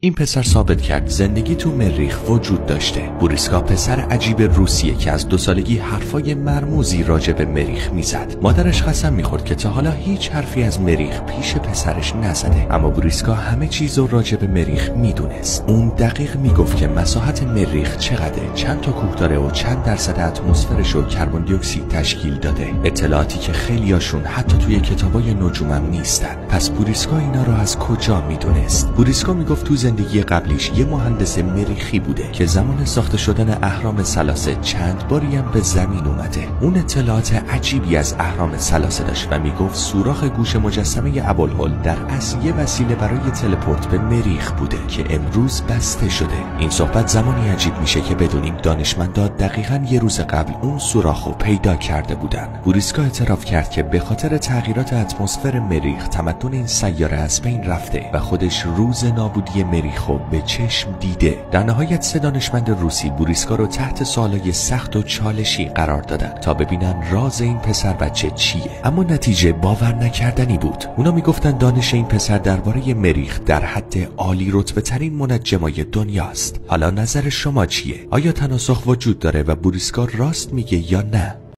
این پسر ثابت کرد زندگی تو مریخ وجود داشته. بوریسکا پسر عجیب روسیه که از 2 سالگی حرفای مرموزی راجع به مریخ میزد. مادرش قسم میخورد که تا حالا هیچ حرفی از مریخ پیش پسرش نزده، اما بوریسکا همه چیزو راجع به مریخ میدونست. اون دقیق میگفت که مساحت مریخ چقدره، چند تا کوه داره و چند درصد اتمسفرش رو کربن دی اکسید تشکیل داده. اطلاعاتی که خیلیاشون حتی توی کتابای نجومم نیستن. پس بوریسکا اینا رو از کجا میدونست؟ بوریسکا میگفت تو زندگی قبلیش یه مهندس مریخی بوده که زمان ساخته شدن اهرام ثلاثه چند باری هم به زمین اومده. اون اطلاعات عجیبی از اهرام ثلاثه داشت و میگفت سوراخ گوش مجسمه ابوالهول در اصل یه وسیله برای تلپورت به مریخ بوده که امروز بسته شده. این صحبت زمانی عجیب میشه که بدونیم دانشمندا دقیقاً یه روز قبل اون سوراخو پیدا کرده بودن. بوریسکا اعتراف کرد که به خاطر تغییرات اتمسفر مریخ تمدن این سیاره از بین رفته و خودش روز نابودی مریخو به چشم دیده. در نهایت 3 دانشمند روسی بوریسکا رو تحت سوالای سخت و چالشی قرار دادن تا ببینن راز این پسر بچه چیه، اما نتیجه باور نکردنی بود. اونا میگفتن دانش این پسر درباره مریخ در حد عالی رتبه ترین منجمای دنیاست. حالا نظر شما چیه؟ آیا تناسخ وجود داره و بوریسکا راست میگه یا نه؟